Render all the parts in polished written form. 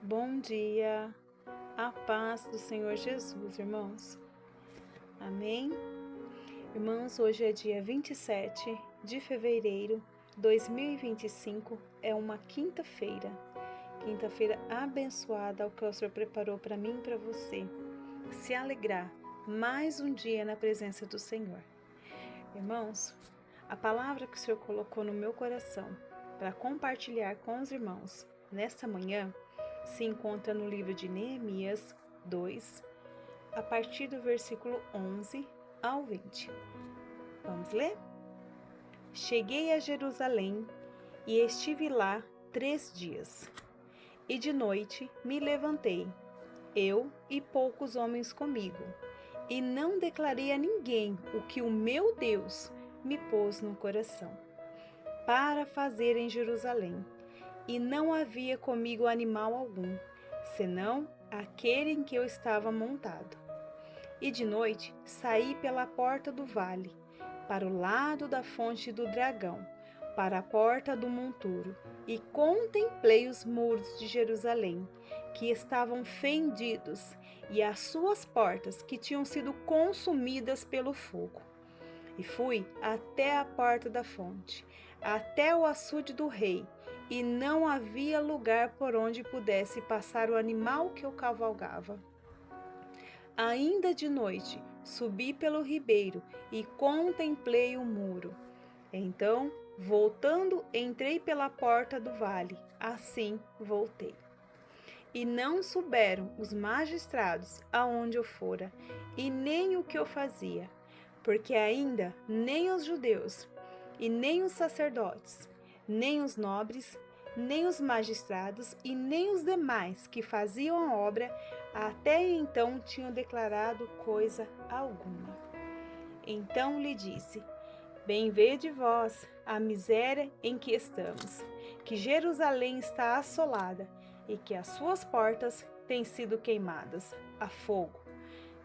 Bom dia, a paz do Senhor Jesus, irmãos. Amém? Irmãos, hoje é dia 27 de fevereiro de 2025, é uma quinta-feira abençoada, o que o Senhor preparou para mim e para você. Se alegrar mais um dia na presença do Senhor. Irmãos, a palavra que o Senhor colocou no meu coração para compartilhar com os irmãos nesta manhã se encontra no livro de Neemias 2, a partir do versículo 11 ao 20. Vamos ler? Cheguei a Jerusalém e estive lá 3 dias. E de noite me levantei, eu e poucos homens comigo, e não declarei a ninguém o que o meu Deus me pôs no coração para fazer em Jerusalém. E não havia comigo animal algum, senão aquele em que eu estava montado. E de noite saí pela porta do vale, para o lado da fonte do dragão, para a porta do monturo, e contemplei os muros de Jerusalém, que estavam fendidos, e as suas portas, que tinham sido consumidas pelo fogo. E fui até a porta da fonte, até o açude do rei, e não havia lugar por onde pudesse passar o animal que eu cavalgava. Ainda de noite subi pelo ribeiro e contemplei o muro. Então, voltando, entrei pela porta do vale, assim voltei. E não souberam os magistrados aonde eu fora, e nem o que eu fazia, porque ainda nem os judeus, e nem os sacerdotes, nem os nobres, nem os magistrados e nem os demais que faziam a obra até então tinham declarado coisa alguma. Então lhe disse: Bem vede vós a miséria em que estamos, que Jerusalém está assolada e que as suas portas têm sido queimadas a fogo.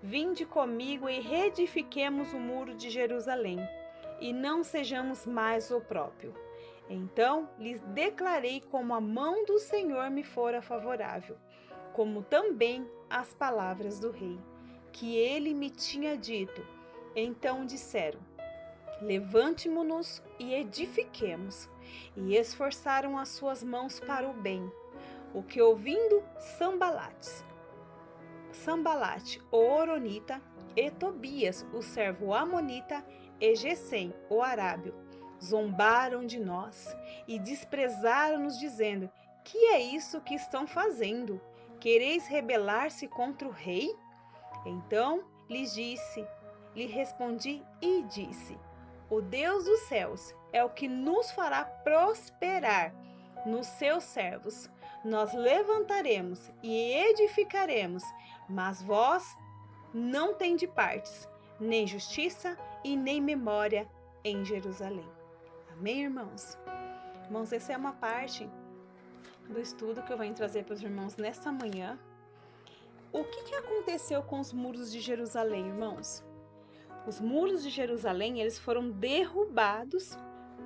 Vinde comigo e reedifiquemos o muro de Jerusalém, e não sejamos mais opróprio. Então lhes declarei como a mão do Senhor me fora favorável, como também as palavras do rei, que ele me tinha dito. Então disseram: Levante-mo-nos e edifiquemos, e esforçaram as suas mãos para o bem. O que ouvindo Sambalate, o Horonita, e Tobias, o servo amonita, e Gesem, o arábio, zombaram de nós e desprezaram-nos, dizendo: Que é isso que estão fazendo? Quereis rebelar-se contra o rei? Então lhe respondi e disse: O Deus dos céus é o que nos fará prosperar nos seus servos. Nós levantaremos e edificaremos, mas vós não tendes partes, nem justiça e nem memória em Jerusalém. Amém, irmãos? Irmãos, essa é uma parte do estudo que eu venho trazer para os irmãos nesta manhã. O que aconteceu com os muros de Jerusalém, irmãos? Os muros de Jerusalém, eles foram derrubados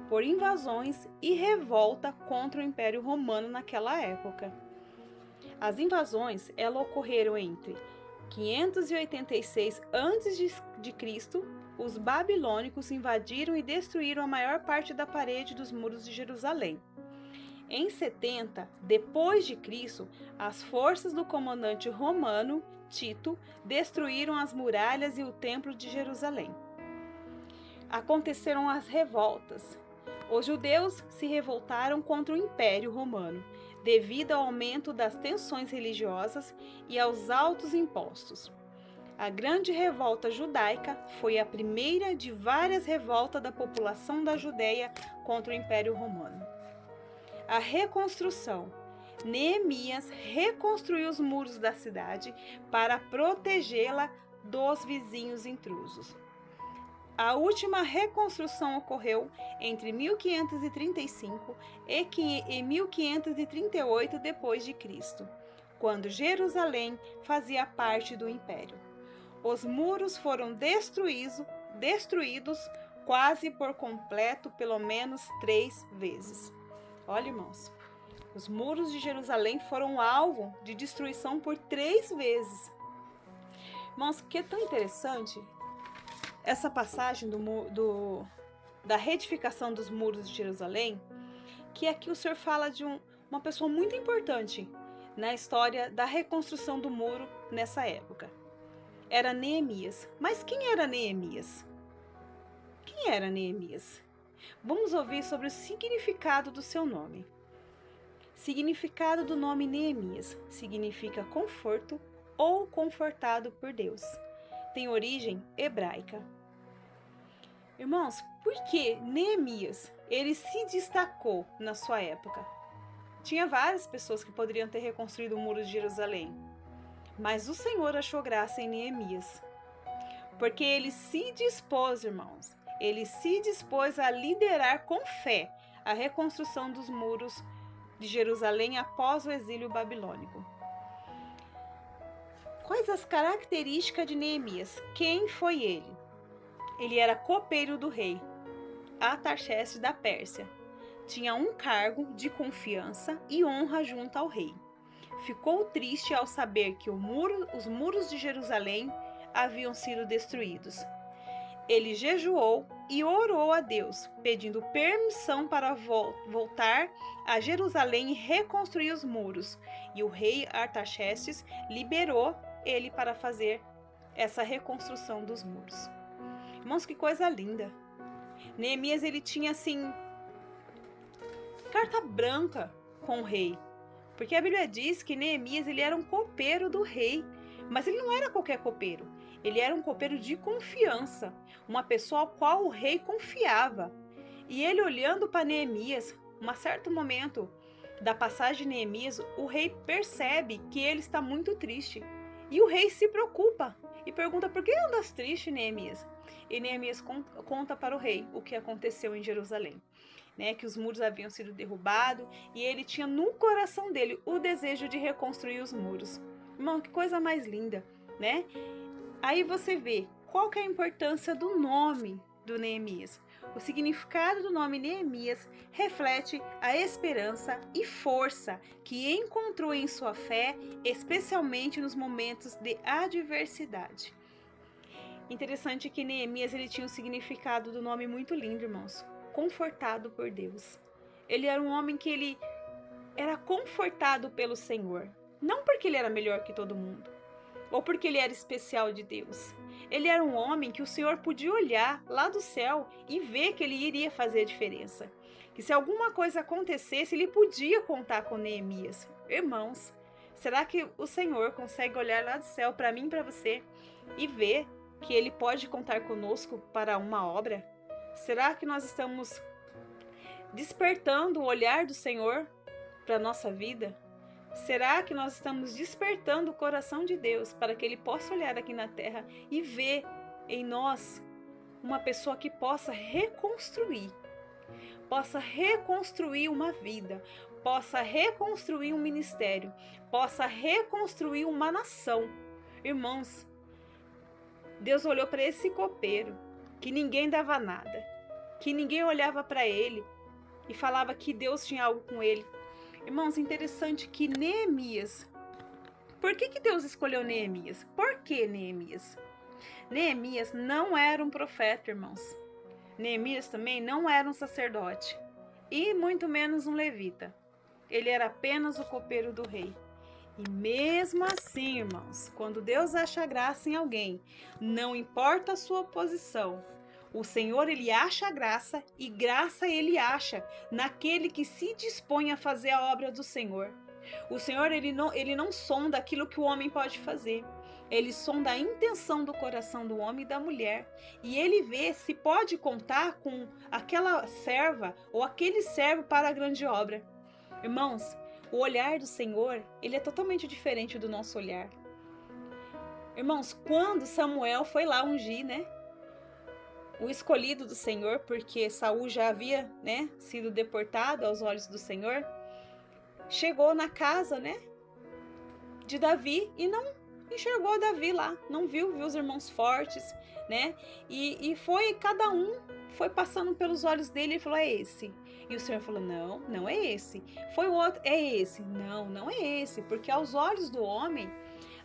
por invasões e revolta contra o Império Romano naquela época. As invasões, elas ocorreram entre 586 a.C., os babilônicos invadiram e destruíram a maior parte da parede dos muros de Jerusalém. Em 70 depois de Cristo, as forças do comandante romano Tito destruíram as muralhas e o templo de Jerusalém. Aconteceram as revoltas. Os judeus se revoltaram contra o Império Romano, devido ao aumento das tensões religiosas e aos altos impostos. A Grande Revolta Judaica foi a primeira de várias revoltas da população da Judéia contra o Império Romano. A reconstrução. Neemias reconstruiu os muros da cidade para protegê-la dos vizinhos intrusos. A última reconstrução ocorreu entre 1535 e 1538 d.C., quando Jerusalém fazia parte do Império. Os muros foram destruídos quase por completo pelo menos 3 vezes. Olha, irmãos, Os muros de Jerusalém foram alvo de destruição por 3 vezes. Irmãos, que é tão interessante essa passagem da reedificação dos muros de Jerusalém, que aqui o Senhor fala de uma pessoa muito importante na história da reconstrução do muro nessa época. Era Neemias. Mas quem era Neemias? Quem era Neemias? Vamos ouvir sobre o significado do seu nome. Significado do nome Neemias significa conforto ou confortado por Deus. Tem origem hebraica. Irmãos, por que Neemias ele se destacou na sua época? Tinha várias pessoas que poderiam ter reconstruído o muro de Jerusalém, mas o Senhor achou graça em Neemias, porque ele se dispôs, irmãos, ele se dispôs a liderar com fé a reconstrução dos muros de Jerusalém após o exílio babilônico. Quais as características de Neemias? Quem foi ele? Ele era copeiro do rei Artaxerxes da Pérsia. Tinha um cargo de confiança e honra junto ao rei. Ficou triste ao saber que os muros de Jerusalém haviam sido destruídos. Ele jejuou e orou a Deus, pedindo permissão para voltar a Jerusalém e reconstruir os muros. E o rei Artaxerxes liberou ele para fazer essa reconstrução dos muros. Irmãos, que coisa linda! Neemias, ele tinha assim carta branca com o rei, porque a Bíblia diz que Neemias ele era um copeiro do rei, mas ele não era qualquer copeiro, ele era um copeiro de confiança, uma pessoa ao qual o rei confiava. E ele olhando para Neemias, um certo momento da passagem de Neemias, o rei percebe que ele está muito triste, e o rei se preocupa e pergunta: por que andas triste, Neemias? E Neemias conta para o rei o que aconteceu em Jerusalém, né? Que os muros haviam sido derrubados e ele tinha no coração dele o desejo de reconstruir os muros. Irmão, que coisa mais linda, né? Aí você vê qual que é a importância do nome do Neemias. O significado do nome Neemias reflete a esperança e força que encontrou em sua fé, especialmente nos momentos de adversidade. Interessante que Neemias ele tinha um significado do nome muito lindo, irmãos. Confortado por Deus. Ele era um homem que ele era confortado pelo Senhor. Não porque ele era melhor que todo mundo, ou porque ele era especial de Deus. Ele era um homem que o Senhor podia olhar lá do céu e ver que ele iria fazer a diferença. Que se alguma coisa acontecesse, ele podia contar com Neemias. Irmãos, será que o Senhor consegue olhar lá do céu para mim e para você e ver que ele pode contar conosco para uma obra? Será que nós estamos despertando o olhar do Senhor para a nossa vida? Será que nós estamos despertando o coração de Deus para que Ele possa olhar aqui na terra e ver em nós uma pessoa que possa reconstruir uma vida, possa reconstruir um ministério, possa reconstruir uma nação? Irmãos, Deus olhou para esse copeiro, que ninguém dava nada, que ninguém olhava para ele e falava que Deus tinha algo com ele. Irmãos, interessante que Neemias, por que Deus escolheu Neemias? Por que Neemias? Neemias não era um profeta, irmãos. Neemias também não era um sacerdote e muito menos um levita. Ele era apenas o copeiro do rei. E mesmo assim, irmãos, quando Deus acha graça em alguém, não importa a sua posição, o Senhor, ele acha graça e graça ele acha naquele que se dispõe a fazer a obra do Senhor. O Senhor, ele não sonda aquilo que o homem pode fazer. Ele sonda a intenção do coração do homem e da mulher. E ele vê se pode contar com aquela serva ou aquele servo para a grande obra. Irmãos, o olhar do Senhor, ele é totalmente diferente do nosso olhar. Irmãos, quando Samuel foi lá ungir, né, o escolhido do Senhor, porque Saul já havia, né, sido deportado aos olhos do Senhor, chegou na casa, né, de Davi e enxergou Davi lá, não viu os irmãos fortes, né? E foi, cada um foi passando pelos olhos dele e falou, é esse. E o Senhor falou, não, não é esse. Foi o outro, é esse. Não, não é esse, porque aos olhos do homem,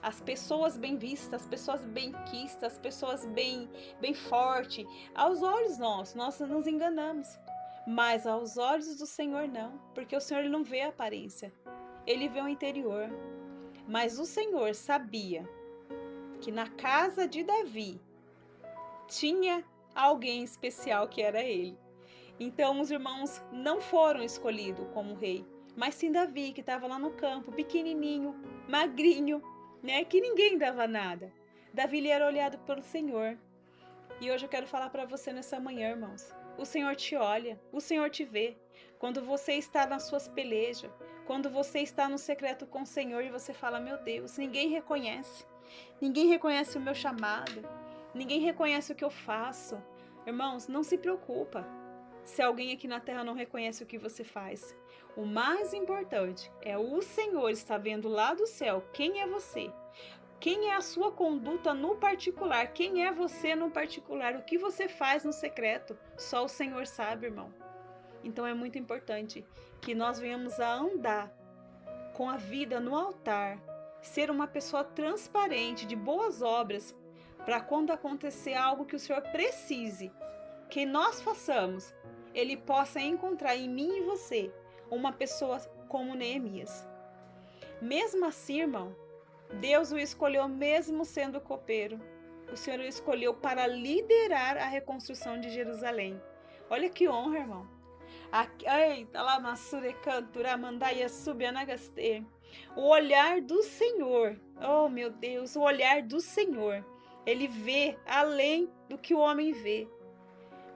as pessoas bem vistas, as pessoas bem quistas, as pessoas bem fortes, aos olhos nossos, nós nos enganamos. Mas aos olhos do Senhor não, porque o Senhor ele não vê a aparência, ele vê o interior. Mas o Senhor sabia que na casa de Davi tinha alguém especial que era ele. Então os irmãos não foram escolhidos como rei, mas sim Davi, que estava lá no campo, pequenininho, magrinho, né, que ninguém dava nada. Davi ele era olhado pelo Senhor. E hoje eu quero falar para você nessa manhã, irmãos. O Senhor te olha, o Senhor te vê. Quando você está nas suas pelejas, quando você está no secreto com o Senhor e você fala, meu Deus, ninguém reconhece o meu chamado, ninguém reconhece o que eu faço. Irmãos, não se preocupa se alguém aqui na terra não reconhece o que você faz. O mais importante é o Senhor estar vendo lá do céu quem é você. Quem é a sua conduta no particular? Quem é você no particular? O que você faz no secreto? Só o Senhor sabe, irmão. Então é muito importante que nós venhamos a andar com a vida no altar, ser uma pessoa transparente, de boas obras, para quando acontecer algo que o Senhor precise, que nós façamos, Ele possa encontrar em mim e você uma pessoa como Neemias. Mesmo assim, irmão, Deus o escolheu mesmo sendo copeiro. O Senhor o escolheu para liderar a reconstrução de Jerusalém. Olha que honra, irmão. O olhar do Senhor, oh meu Deus, o olhar do Senhor, ele vê além do que o homem vê.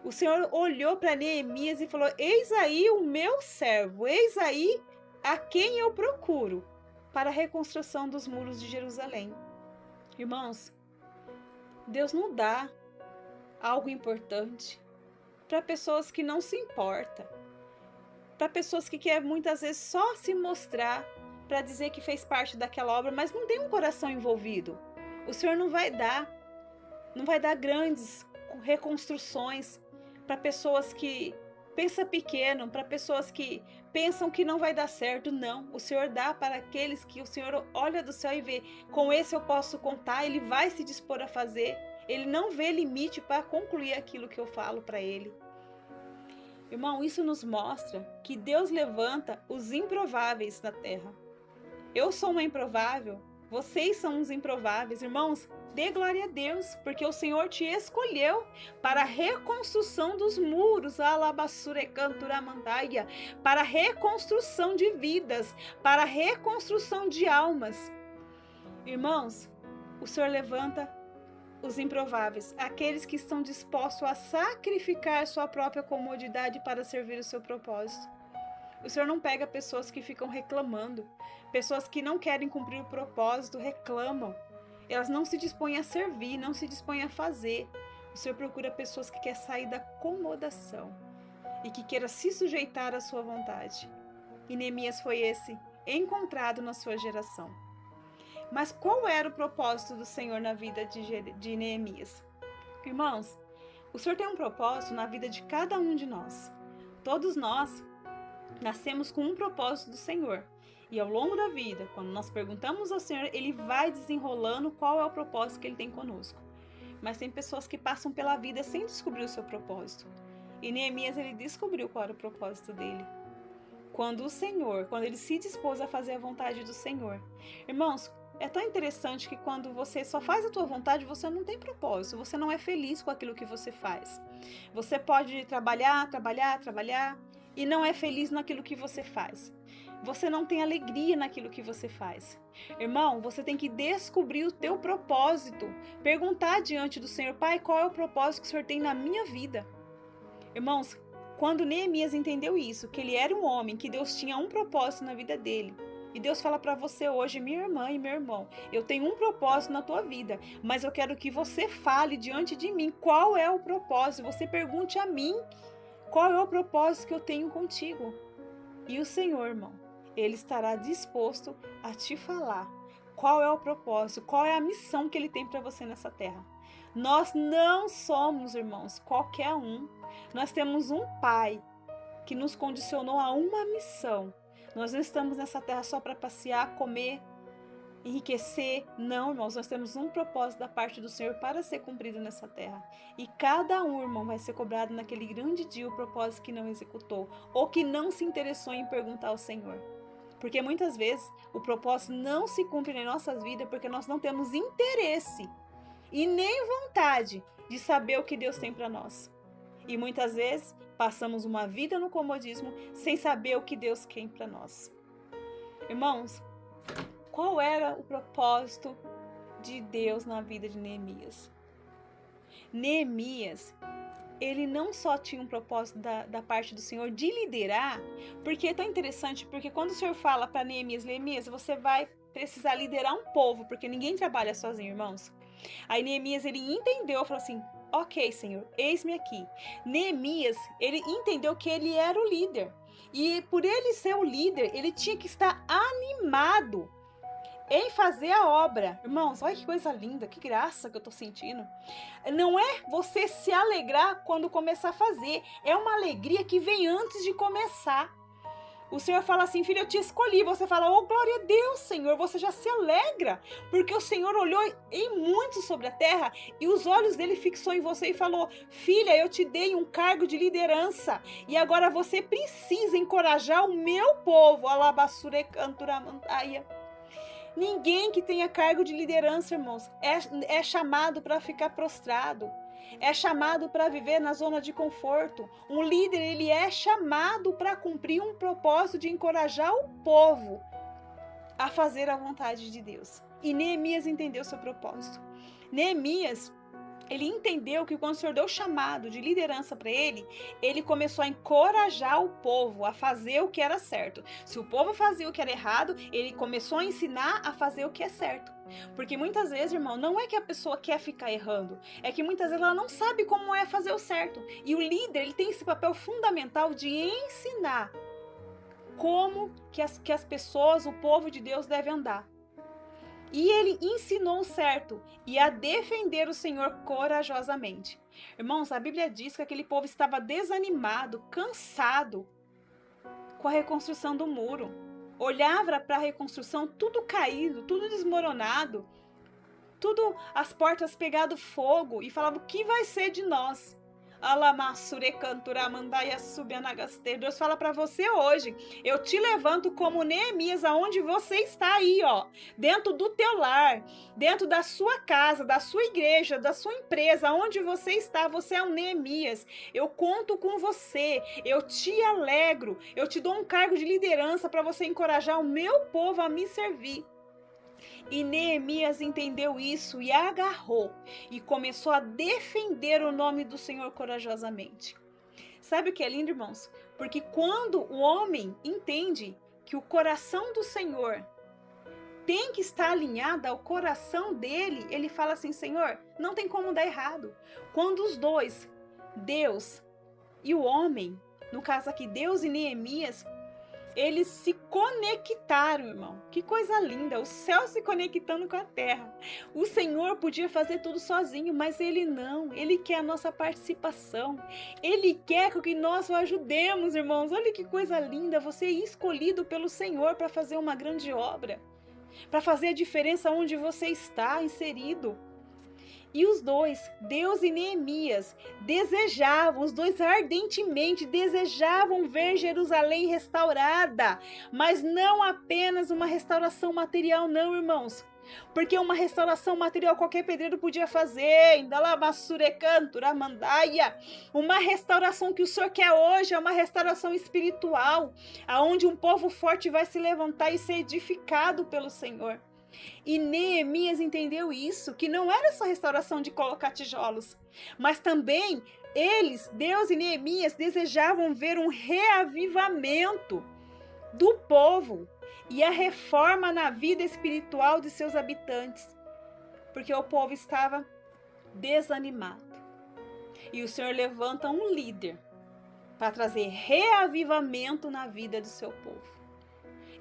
O Senhor olhou para Neemias e falou, eis aí o meu servo, eis aí a quem eu procuro para a reconstrução dos muros de Jerusalém. Irmãos, Deus não dá algo importante para pessoas que não se importam, para pessoas que querem muitas vezes só se mostrar para dizer que fez parte daquela obra, mas não tem um coração envolvido. O Senhor não vai dar grandes reconstruções para pessoas que pensam pequeno, para pessoas que pensam que não vai dar certo. Não, o Senhor dá para aqueles que o Senhor olha do céu e vê, com esse eu posso contar, ele vai se dispor a fazer. Ele não vê limite para concluir aquilo que eu falo para ele. Irmão, isso nos mostra que Deus levanta os improváveis na terra. Eu sou uma improvável, vocês são uns improváveis. Irmãos, dê glória a Deus, porque o Senhor te escolheu para a reconstrução dos muros, para a reconstrução de vidas, para a reconstrução de almas. Irmãos, o Senhor levanta os improváveis, aqueles que estão dispostos a sacrificar sua própria comodidade para servir o seu propósito. O Senhor não pega pessoas que ficam reclamando, pessoas que não querem cumprir o propósito, reclamam. Elas não se dispõem a servir, não se dispõem a fazer. O Senhor procura pessoas que querem sair da acomodação e que queiram se sujeitar à sua vontade. E Neemias foi esse, encontrado na sua geração. Mas qual era o propósito do Senhor na vida de Neemias? Irmãos, o Senhor tem um propósito na vida de cada um de nós. Todos nós nascemos com um propósito do Senhor. E ao longo da vida, quando nós perguntamos ao Senhor, Ele vai desenrolando qual é o propósito que Ele tem conosco. Mas tem pessoas que passam pela vida sem descobrir o seu propósito. E Neemias, ele descobriu qual era o propósito dele. Quando ele se dispôs a fazer a vontade do Senhor. Irmãos, é tão interessante que quando você só faz a tua vontade, você não tem propósito, você não é feliz com aquilo que você faz. Você pode trabalhar e não é feliz naquilo que você faz. Você não tem alegria naquilo que você faz. Irmão, você tem que descobrir o teu propósito. Perguntar diante do Senhor, Pai, qual é o propósito que o Senhor tem na minha vida? Irmãos, quando Neemias entendeu isso, que ele era um homem, que Deus tinha um propósito na vida dele, e Deus fala para você hoje, minha irmã e meu irmão, eu tenho um propósito na tua vida, mas eu quero que você fale diante de mim qual é o propósito. Você pergunte a mim qual é o propósito que eu tenho contigo. E o Senhor, irmão, Ele estará disposto a te falar qual é o propósito, qual é a missão que ele tem para você nessa terra. Nós não somos, irmãos, qualquer um. Nós temos um Pai que nos condicionou a uma missão. Nós não estamos nessa terra só para passear, comer, enriquecer. Não, irmãos, nós temos um propósito da parte do Senhor para ser cumprido nessa terra. E cada um, irmão, vai ser cobrado naquele grande dia o propósito que não executou ou que não se interessou em perguntar ao Senhor. Porque muitas vezes o propósito não se cumpre em nossas vidas porque nós não temos interesse e nem vontade de saber o que Deus tem para nós. E muitas vezes passamos uma vida no comodismo sem saber o que Deus quer para nós. Irmãos, qual era o propósito de Deus na vida de Neemias? Neemias, ele não só tinha um propósito da parte do Senhor de liderar, porque é tão interessante, porque quando o Senhor fala para Neemias, Neemias, você vai precisar liderar um povo, porque ninguém trabalha sozinho, irmãos. Aí Neemias, ele entendeu, falou assim, ok, Senhor, eis-me aqui. Neemias, ele entendeu que ele era o líder. E por ele ser o líder, ele tinha que estar animado em fazer a obra. Irmãos, olha que coisa linda, que graça que eu tô sentindo. Não é você se alegrar quando começar a fazer, é uma alegria que vem antes de começar. O Senhor fala assim, filho, eu te escolhi. Você fala, oh, glória a Deus, Senhor. Você já se alegra, porque o Senhor olhou em muito sobre a terra e os olhos dele fixou em você e falou, filha, eu te dei um cargo de liderança e agora você precisa encorajar o meu povo. Alabassure canturamantaia. Ninguém que tenha cargo de liderança, irmãos, é chamado para ficar prostrado. É chamado para viver na zona de conforto. Um líder, ele é chamado para cumprir um propósito de encorajar o povo a fazer a vontade de Deus. E Neemias entendeu seu propósito. Neemias, ele entendeu que quando o Senhor deu o chamado de liderança para ele, ele começou a encorajar o povo a fazer o que era certo. Se o povo fazia o que era errado, ele começou a ensinar a fazer o que é certo. Porque muitas vezes, irmão, não é que a pessoa quer ficar errando, é que muitas vezes ela não sabe como é fazer o certo. E o líder, ele tem esse papel fundamental de ensinar como que as pessoas, o povo de Deus deve andar. E ele ensinou o certo e a defender o Senhor corajosamente. Irmãos, a Bíblia diz que aquele povo estava desanimado, cansado com a reconstrução do muro. Olhava para a reconstrução, tudo caído, tudo desmoronado, tudo as portas pegado fogo e falava, o que vai ser de nós? Deus fala para você hoje, eu te levanto como Neemias aonde você está aí, ó, dentro do teu lar, dentro da sua casa, da sua igreja, da sua empresa, aonde você está, você é um Neemias, eu conto com você, eu te alegro, eu te dou um cargo de liderança para você encorajar o meu povo a me servir. E Neemias entendeu isso e agarrou e começou a defender o nome do Senhor corajosamente. Sabe o que é lindo, irmãos? Porque quando o homem entende que o coração do Senhor tem que estar alinhado ao coração dele, ele fala assim, Senhor, não tem como dar errado. Quando os dois, Deus e o homem, no caso aqui Deus e Neemias, eles se conectaram, irmão. Que coisa linda, o céu se conectando com a terra. O Senhor podia fazer tudo sozinho, mas Ele não. Ele quer a nossa participação. Ele quer que nós o ajudemos, irmãos. Olha que coisa linda, você é escolhido pelo Senhor para fazer uma grande obra, para fazer a diferença onde você está inserido. E os dois, Deus e Neemias, os dois ardentemente desejavam ver Jerusalém restaurada, mas não apenas uma restauração material, não, irmãos. Porque uma restauração material qualquer pedreiro podia fazer, uma restauração que o Senhor quer hoje é uma restauração espiritual, aonde um povo forte vai se levantar e ser edificado pelo Senhor. E Neemias entendeu isso, que não era só restauração de colocar tijolos, mas também eles, Deus e Neemias, desejavam ver um reavivamento do povo e a reforma na vida espiritual de seus habitantes, porque o povo estava desanimado. E o Senhor levanta um líder para trazer reavivamento na vida do seu povo.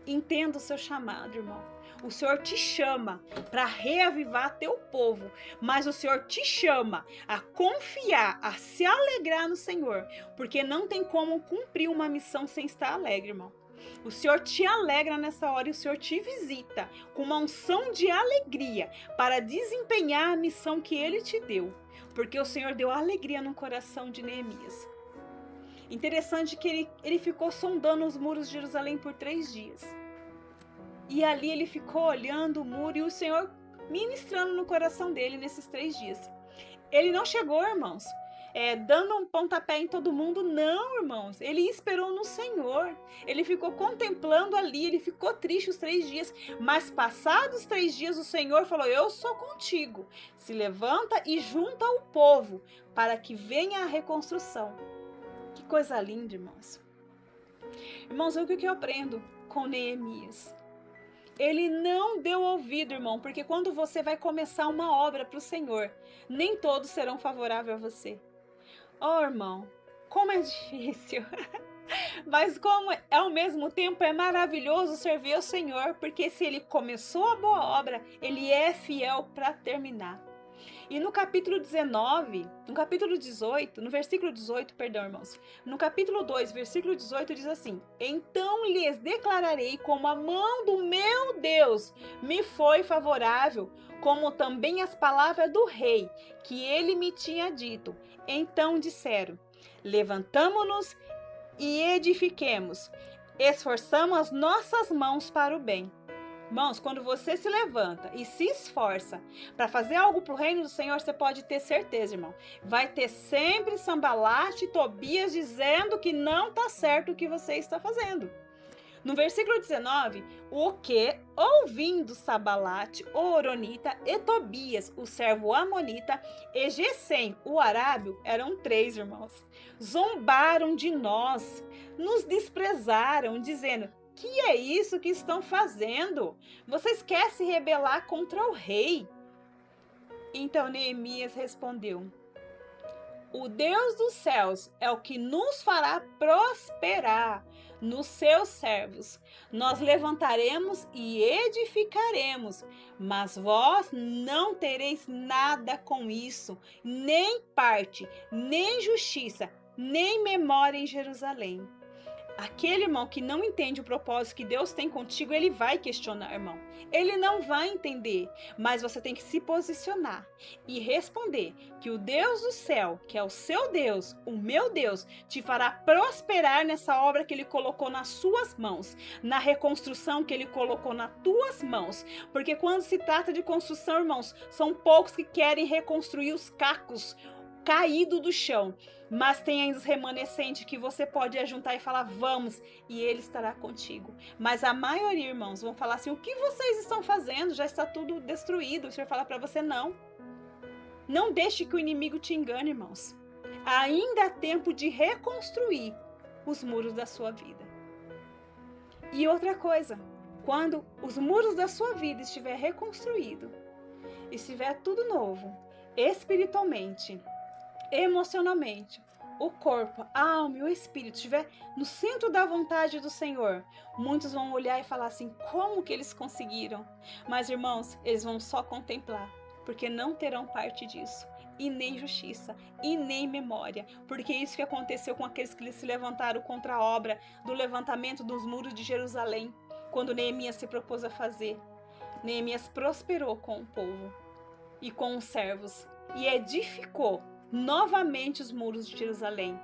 Entenda o seu chamado, irmão. O Senhor te chama para reavivar teu povo, mas o Senhor te chama a confiar, a se alegrar no Senhor, porque não tem como cumprir uma missão sem estar alegre, irmão. O Senhor te alegra nessa hora e o Senhor te visita com uma unção de alegria para desempenhar a missão que Ele te deu, porque o Senhor deu alegria no coração de Neemias. Interessante que ele ficou sondando os muros de Jerusalém por 3 dias. E ali ele ficou olhando o muro e o Senhor ministrando no coração dele nesses 3 dias. Ele não chegou, irmãos, dando um pontapé em todo mundo, não, irmãos. Ele esperou no Senhor. Ele ficou contemplando ali, ele ficou triste os 3 dias. Mas passados os 3 dias, o Senhor falou: eu sou contigo. Se levanta e junta o povo para que venha a reconstrução. Que coisa linda, irmãos. Irmãos, o que eu aprendo com Neemias? Ele não deu ouvido, irmão, porque quando você vai começar uma obra para o Senhor, nem todos serão favoráveis a você. Oh, irmão, como é difícil. Mas como ao mesmo tempo é maravilhoso servir ao Senhor, porque se Ele começou a boa obra, Ele é fiel para terminar. E no capítulo 19, no capítulo 18, no versículo 18, perdão, irmãos, no capítulo 2, versículo 18 diz assim: então lhes declararei como a mão do meu Deus me foi favorável, como também as palavras do rei, que ele me tinha dito. Então disseram: levantamo-nos e edifiquemos, esforçamos as nossas mãos para o bem. Irmãos, quando você se levanta e se esforça para fazer algo para o reino do Senhor, você pode ter certeza, irmão. Vai ter sempre Sambalate e Tobias dizendo que não está certo o que você está fazendo. No versículo 19, o que, ouvindo Sambalate, o Horonita, e Tobias, o servo Amonita, e Gesem, o arábio, eram 3 irmãos, zombaram de nós, nos desprezaram, dizendo: que é isso que estão fazendo? Vocês querem se rebelar contra o rei? Então Neemias respondeu: o Deus dos céus é o que nos fará prosperar nos seus servos. Nós levantaremos e edificaremos, mas vós não tereis nada com isso, nem parte, nem justiça, nem memória em Jerusalém. Aquele irmão que não entende o propósito que Deus tem contigo, ele vai questionar, irmão. Ele não vai entender, mas você tem que se posicionar e responder que o Deus do céu, que é o seu Deus, o meu Deus, te fará prosperar nessa obra que Ele colocou nas suas mãos, na reconstrução que Ele colocou nas tuas mãos. Porque quando se trata de construção, irmãos, são poucos que querem reconstruir os cacos caído do chão, mas tem ainda os remanescentes que você pode ajuntar e falar: vamos, e Ele estará contigo. Mas a maioria, irmãos, vão falar assim: o que vocês estão fazendo? Já está tudo destruído. O Senhor fala para você: não deixe que o inimigo te engane, irmãos. Ainda há tempo de reconstruir os muros da sua vida. E outra coisa, quando os muros da sua vida estiver reconstruído, estiver tudo novo, espiritualmente, emocionalmente, o corpo, a alma e o espírito estiver no centro da vontade do Senhor, muitos vão olhar e falar assim: como que eles conseguiram? Mas, irmãos, eles vão só contemplar, porque não terão parte disso, e nem justiça, e nem memória, porque isso que aconteceu com aqueles que se levantaram contra a obra do levantamento dos muros de Jerusalém, quando Neemias se propôs a fazer. Neemias prosperou com o povo e com os servos, e edificou novamente os muros de Jerusalém.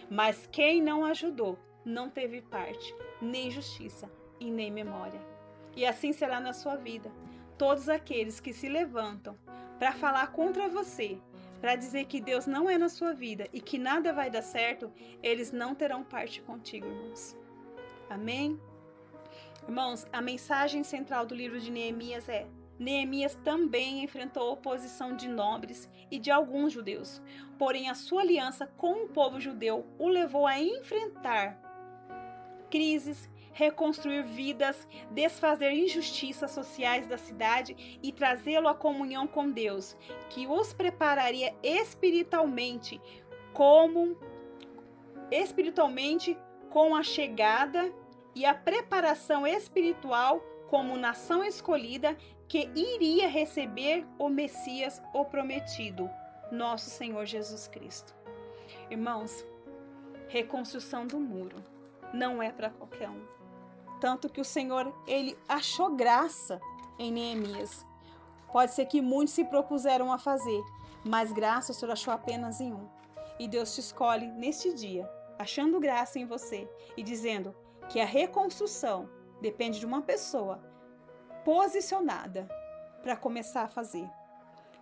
Mas quem não ajudou não teve parte, nem justiça e nem memória. E assim será na sua vida. Todos aqueles que se levantam para falar contra você, para dizer que Deus não é na sua vida e que nada vai dar certo, eles não terão parte contigo, irmãos. Amém? Irmãos, a mensagem central do livro de Neemias é: Neemias também enfrentou a oposição de nobres e de alguns judeus, porém a sua aliança com o povo judeu o levou a enfrentar crises, reconstruir vidas, desfazer injustiças sociais da cidade e trazê-lo à comunhão com Deus, que os prepararia espiritualmente com a chegada e a preparação espiritual como nação escolhida que iria receber o Messias, o prometido, nosso Senhor Jesus Cristo. Irmãos, reconstrução do muro não é para qualquer um. Tanto que o Senhor, ele achou graça em Neemias. Pode ser que muitos se propuseram a fazer, mas graça o Senhor achou apenas em um. E Deus te escolhe neste dia, achando graça em você e dizendo que a reconstrução depende de uma pessoa posicionada para começar a fazer.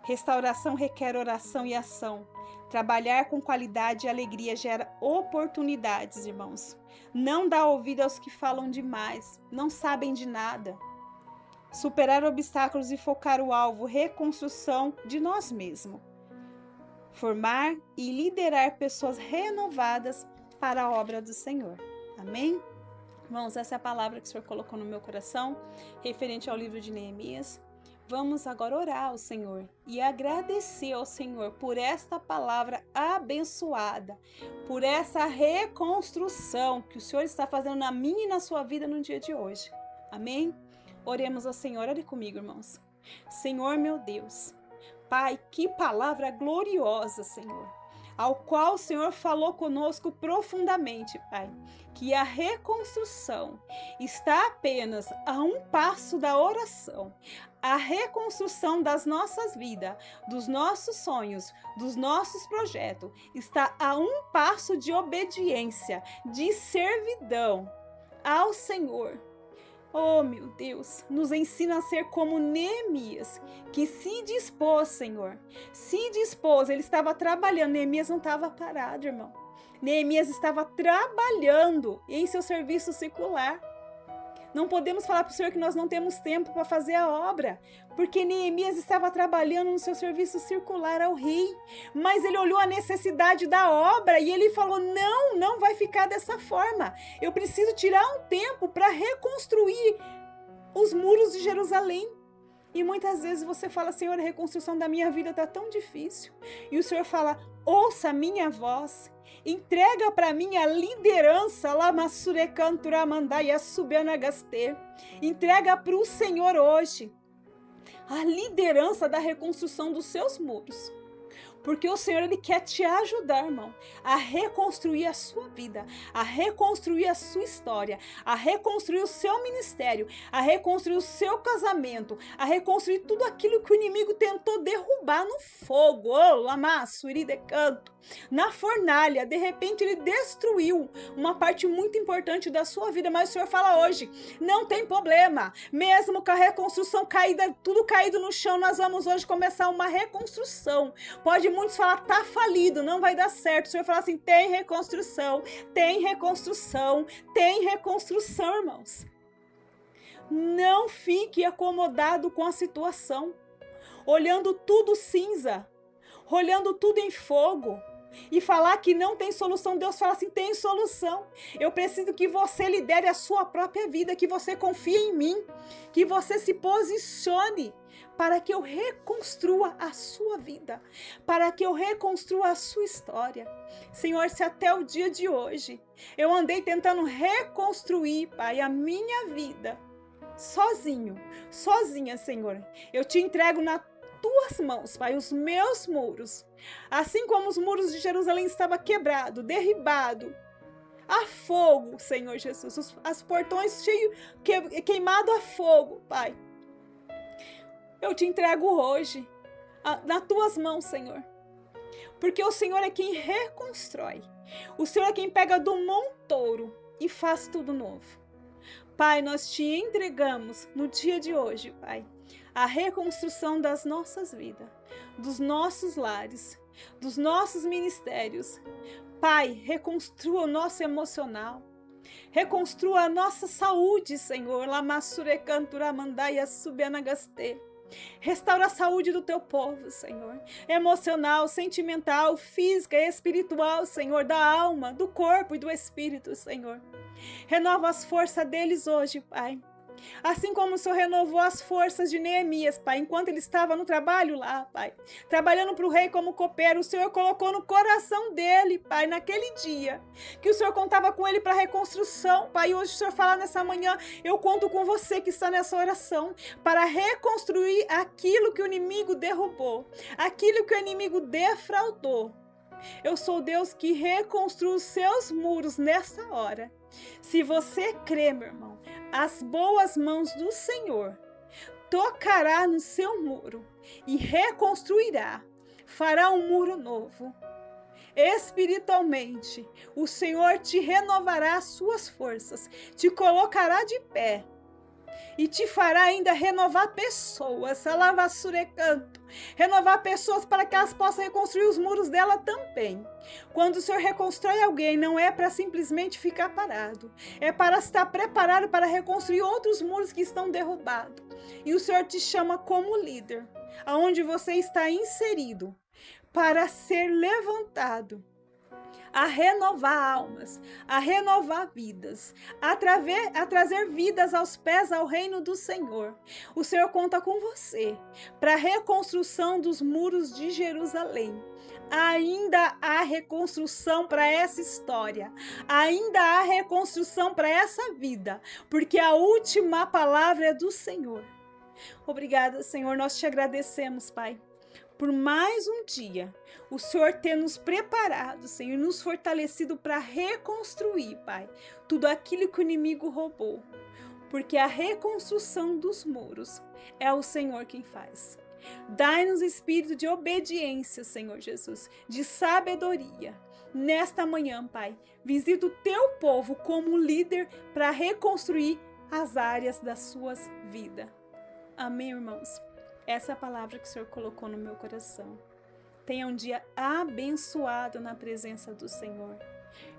Restauração requer oração e ação. Trabalhar com qualidade e alegria gera oportunidades, irmãos. Não dá ouvido aos que falam demais, não sabem de nada. Superar obstáculos e focar o alvo, reconstrução de nós mesmos. Formar e liderar pessoas renovadas para a obra do Senhor. Amém? Irmãos, essa é a palavra que o Senhor colocou no meu coração, referente ao livro de Neemias. Vamos agora orar ao Senhor e agradecer ao Senhor por esta palavra abençoada, por essa reconstrução que o Senhor está fazendo na minha e na sua vida no dia de hoje. Amém? Oremos ao Senhor. Ore comigo, irmãos. Senhor, meu Deus, Pai, que palavra gloriosa, Senhor, ao qual o Senhor falou conosco profundamente, Pai, que a reconstrução está apenas a um passo da oração. A reconstrução das nossas vidas, dos nossos sonhos, dos nossos projetos, está a um passo de obediência, de servidão ao Senhor. Oh, meu Deus, nos ensina a ser como Neemias, que se dispôs, Senhor. Se dispôs, ele estava trabalhando. Neemias não estava parado, irmão. Neemias estava trabalhando em seu serviço secular. Não podemos falar para o Senhor que nós não temos tempo para fazer a obra, porque Neemias estava trabalhando no seu serviço circular ao rei, mas ele olhou a necessidade da obra e ele falou, não vai ficar dessa forma, eu preciso tirar um tempo para reconstruir os muros de Jerusalém. E muitas vezes você fala, Senhor, a reconstrução da minha vida está tão difícil, e o Senhor fala, ouça a minha voz, entrega para mim a liderança, entrega para o Senhor hoje a liderança da reconstrução dos seus muros. Porque o Senhor, ele quer te ajudar, irmão, a reconstruir a sua vida, a reconstruir a sua história, a reconstruir o seu ministério, a reconstruir o seu casamento, a reconstruir tudo aquilo que o inimigo tentou derrubar no fogo, na fornalha. De repente ele destruiu uma parte muito importante da sua vida, mas o Senhor fala hoje, não tem problema, mesmo com a reconstrução caída, tudo caído no chão, nós vamos hoje começar uma reconstrução. Pode muitos falar, tá falido, não vai dar certo. O Senhor fala assim, tem reconstrução, tem reconstrução, tem reconstrução, irmãos. Não fique acomodado com a situação, olhando tudo cinza, olhando tudo em fogo, e falar que não tem solução. Deus fala assim, tem solução. Eu preciso que você lidere a sua própria vida, que você confie em mim, que você se posicione para que eu reconstrua a sua vida, para que eu reconstrua a sua história. Senhor, se até o dia de hoje eu andei tentando reconstruir, Pai, a minha vida, sozinha, Senhor, eu te entrego nas tuas mãos, Pai, os meus muros, assim como os muros de Jerusalém estavam quebrados, derribados, a fogo, Senhor Jesus, os portões cheios, queimados a fogo, Pai. Eu te entrego hoje, nas tuas mãos, Senhor, porque o Senhor é quem reconstrói, o Senhor é quem pega do montouro e faz tudo novo. Pai, nós te entregamos no dia de hoje, Pai, a reconstrução das nossas vidas, dos nossos lares, dos nossos ministérios. Pai, reconstrua o nosso emocional, reconstrua a nossa saúde, Senhor. Restaura a saúde do teu povo, Senhor, emocional, sentimental, física e espiritual, Senhor, da alma, do corpo e do espírito, Senhor. Renova as forças deles hoje, Pai. Assim como o Senhor renovou as forças de Neemias, Pai, enquanto ele estava no trabalho lá, Pai, trabalhando para o rei como copeiro, o Senhor colocou no coração dele, Pai, naquele dia, que o Senhor contava com ele para reconstrução, Pai. E hoje o Senhor fala nessa manhã, eu conto com você que está nessa oração, para reconstruir aquilo que o inimigo derrubou, aquilo que o inimigo defraudou. Eu sou Deus que reconstrui os seus muros nessa hora. Se você crê, meu irmão, as boas mãos do Senhor tocará no seu muro e reconstruirá, fará um muro novo. Espiritualmente, o Senhor te renovará as suas forças, te colocará de pé e te fará ainda renovar pessoas, renovar pessoas para que elas possam reconstruir os muros dela também. Quando o Senhor reconstrói alguém, não é para simplesmente ficar parado, é para estar preparado para reconstruir outros muros que estão derrubados. E o Senhor te chama como líder, aonde você está inserido, para ser levantado, a renovar almas, a renovar vidas, a trazer vidas aos pés ao reino do Senhor. O Senhor conta com você para a reconstrução dos muros de Jerusalém. Ainda há reconstrução para essa história, ainda há reconstrução para essa vida, porque a última palavra é do Senhor. Obrigada, Senhor, nós te agradecemos, Pai, por mais um dia, o Senhor ter nos preparado, Senhor, nos fortalecido para reconstruir, Pai, tudo aquilo que o inimigo roubou, porque a reconstrução dos muros é o Senhor quem faz. Dai-nos espírito de obediência, Senhor Jesus, de sabedoria. Nesta manhã, Pai, visita o teu povo como líder para reconstruir as áreas das suas vidas. Amém, irmãos? Essa é a palavra que o Senhor colocou no meu coração. Tenha um dia abençoado na presença do Senhor.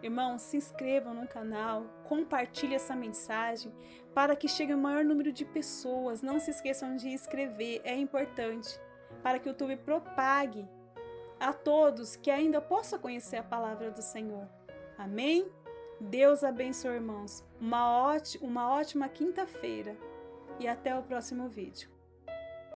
Irmãos, se inscrevam no canal, compartilhe essa mensagem para que chegue o maior número de pessoas. Não se esqueçam de inscrever, é importante, para que o YouTube propague a todos que ainda possam conhecer a palavra do Senhor. Amém? Deus abençoe, irmãos. Uma ótima quinta-feira e até o próximo vídeo.